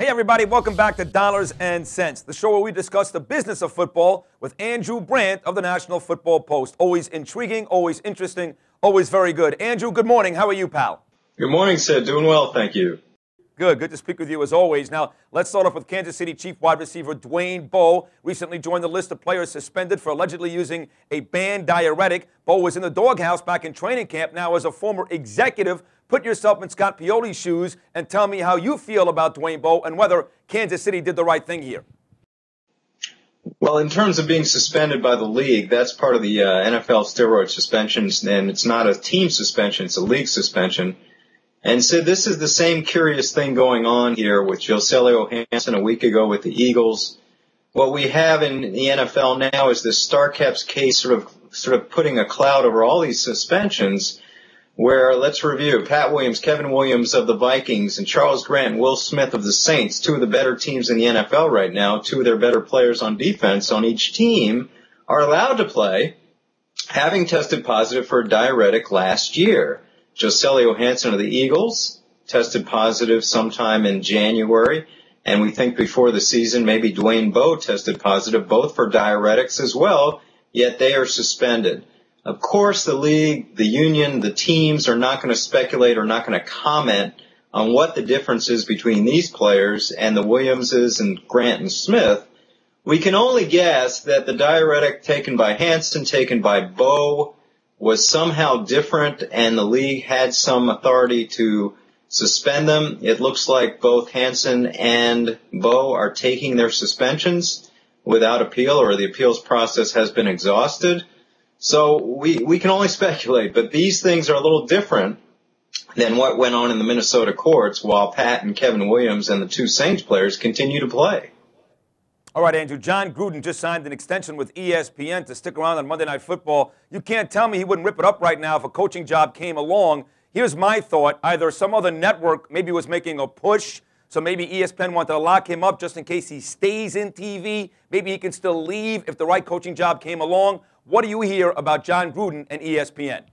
Hey everybody, welcome back to Dollars and Cents, the show where we discuss the business of football with Andrew Brandt of the National Football Post. Always intriguing, always interesting, always very good. Andrew, good morning. How are you, pal? Good morning, Sid. Doing well, thank you. Good to speak with you as always. Now, let's start off with Kansas City Chief wide receiver Dwayne Bowe. Recently joined the list of players suspended for allegedly using a banned diuretic. Bowe was in the doghouse back in training camp. Now, as a former executive, put yourself in Scott Pioli's shoes and tell me how you feel about Dwayne Bowe and whether Kansas City did the right thing here. Well, in terms of being suspended by the league, that's part of the NFL steroid suspensions, and it's not a team suspension, it's a league suspension. And so this is the same curious thing going on here with Joselio Hansen a week ago with the Eagles. What we have in the NFL now is this Starkeps case sort of putting a cloud over all these suspensions, where, let's review, Pat Williams, Kevin Williams of the Vikings, and Charles Grant and Will Smith of the Saints, two of the better teams in the NFL right now, two of their better players on defense on each team, are allowed to play, having tested positive for a diuretic last year. Joselio Hansen of the Eagles tested positive sometime in January, and we think before the season maybe Dwayne Bowe tested positive, both for diuretics as well, yet they are suspended. Of course, the league, the union, the teams are not going to speculate or not going to comment on what the difference is between these players and the Williamses and Grant and Smith. We can only guess that the diuretic taken by Hansen, taken by Bowe, was somehow different, and the league had some authority to suspend them. It looks like both Hansen and Bowe are taking their suspensions without appeal, or the appeals process has been exhausted. So we can only speculate, but these things are a little different than what went on in the Minnesota courts while Pat and Kevin Williams and the two Saints players continue to play. All right, Andrew, Jon Gruden just signed an extension with ESPN to stick around on Monday Night Football. You can't tell me he wouldn't rip it up right now if a coaching job came along. Here's my thought. Either some other network maybe was making a push, so maybe ESPN wanted to lock him up just in case he stays in TV. Maybe he can still leave if the right coaching job came along. What do you hear about Jon Gruden and ESPN?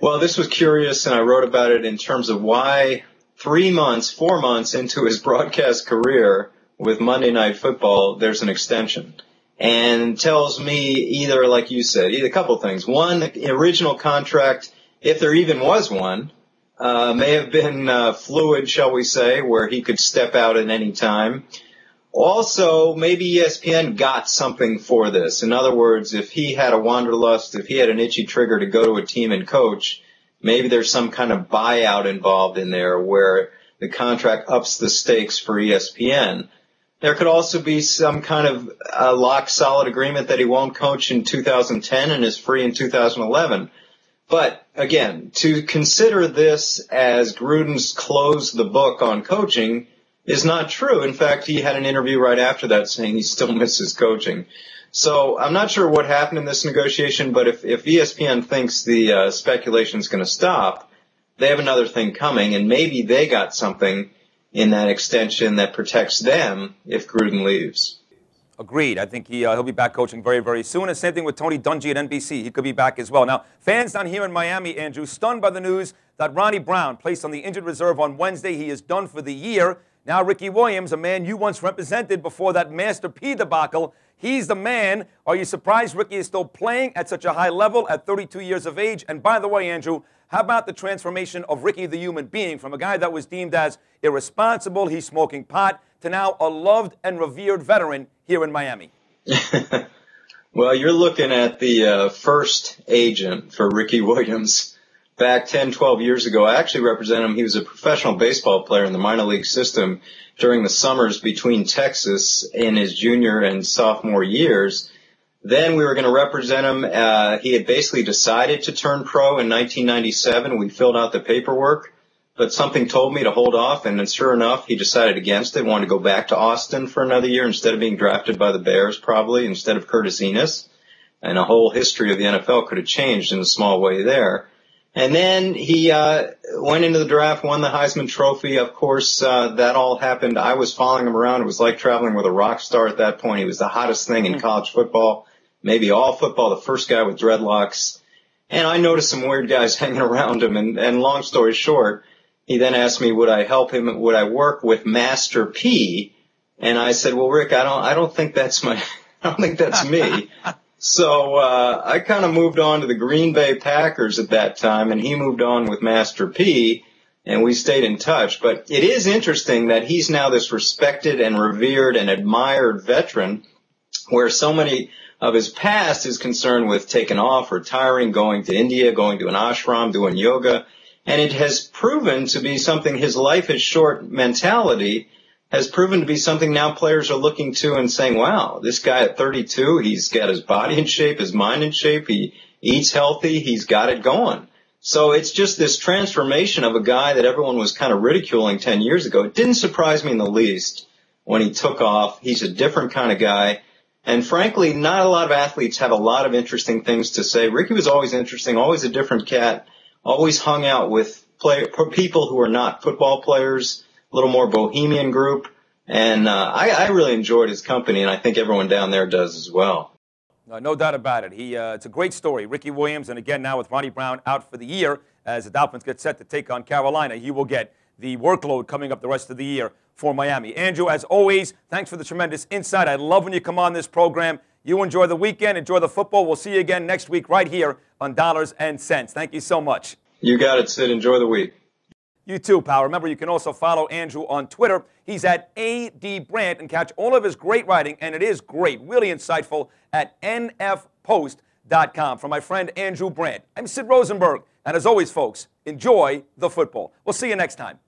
Well, this was curious, and I wrote about it in terms of why 4 months into his broadcast career with Monday Night Football, there's an extension. And tells me either, like you said, a couple things. One, the original contract, if there even was one, may have been fluid, shall we say, where he could step out at any time. Also, maybe ESPN got something for this. In other words, if he had a wanderlust, if he had an itchy trigger to go to a team and coach, maybe there's some kind of buyout involved in there where the contract ups the stakes for ESPN. There could also be some kind of lock-solid agreement that he won't coach in 2010 and is free in 2011. But, again, to consider this as Gruden's closed the book on coaching is not true. In fact, he had an interview right after that saying he still misses coaching. So I'm not sure what happened in this negotiation, but if ESPN thinks the speculation is going to stop, they have another thing coming, and maybe they got something in that extension that protects them if Gruden leaves. Agreed. I think he'll be back coaching very, very soon. And same thing with Tony Dungy at NBC. He could be back as well. Now, fans down here in Miami, Andrew, stunned by the news that Ronnie Brown, placed on the injured reserve on Wednesday, he is done for the year. Now, Ricky Williams, a man you once represented before that Master P debacle, he's the man. Are you surprised Ricky is still playing at such a high level at 32 years of age? And by the way, Andrew, how about the transformation of Ricky the human being from a guy that was deemed as irresponsible, he's smoking pot, to now a loved and revered veteran here in Miami? Well, you're looking at the first agent for Ricky Williams. Back 10, 12 years ago, I actually represented him. He was a professional baseball player in the minor league system during the summers between Texas in his junior and sophomore years. Then we were going to represent him. He had basically decided to turn pro in 1997. We filled out the paperwork, but something told me to hold off, and then sure enough, he decided against it, wanted to go back to Austin for another year instead of being drafted by the Bears, probably, instead of Curtis Enos. And a whole history of the NFL could have changed in a small way there. And then he went into the draft, won the Heisman Trophy. Of course, that all happened. I was following him around. It was like traveling with a rock star at that point. He was the hottest thing in college football, maybe all football, the first guy with dreadlocks. And I noticed some weird guys hanging around him. And long story short, he then asked me, would I help him? Would I work with Master P? And I said, well, Rick, I don't think that's I don't think that's me. So, I kind of moved on to the Green Bay Packers at that time, and he moved on with Master P, and we stayed in touch. But it is interesting that he's now this respected and revered and admired veteran, where so many of his past is concerned with taking off, retiring, going to India, going to an ashram, doing yoga. And it has proven to be something, his life is short mentality has proven to be something now players are looking to and saying, wow, this guy at 32, he's got his body in shape, his mind in shape, he eats healthy, he's got it going. So it's just this transformation of a guy that everyone was kind of ridiculing 10 years ago. It didn't surprise me in the least when he took off. He's a different kind of guy. And frankly, not a lot of athletes have a lot of interesting things to say. Ricky was always interesting, always a different cat, always hung out with people who are not football players, a little more bohemian group. And I really enjoyed his company, and I think everyone down there does as well. No doubt about it. It's a great story. Ricky Williams, and again now with Ronnie Brown out for the year as the Dolphins get set to take on Carolina. He will get the workload coming up the rest of the year for Miami. Andrew, as always, thanks for the tremendous insight. I love when you come on this program. You enjoy the weekend, enjoy the football. We'll see you again next week right here on Dollars and Cents. Thank you so much. You got it, Sid. Enjoy the week. You too, pal. Remember, you can also follow Andrew on Twitter. He's at AD Brandt, and catch all of his great writing, and it is great, really insightful, at nfpost.com. From my friend Andrew Brandt, I'm Sid Rosenberg. And as always, folks, enjoy the football. We'll see you next time.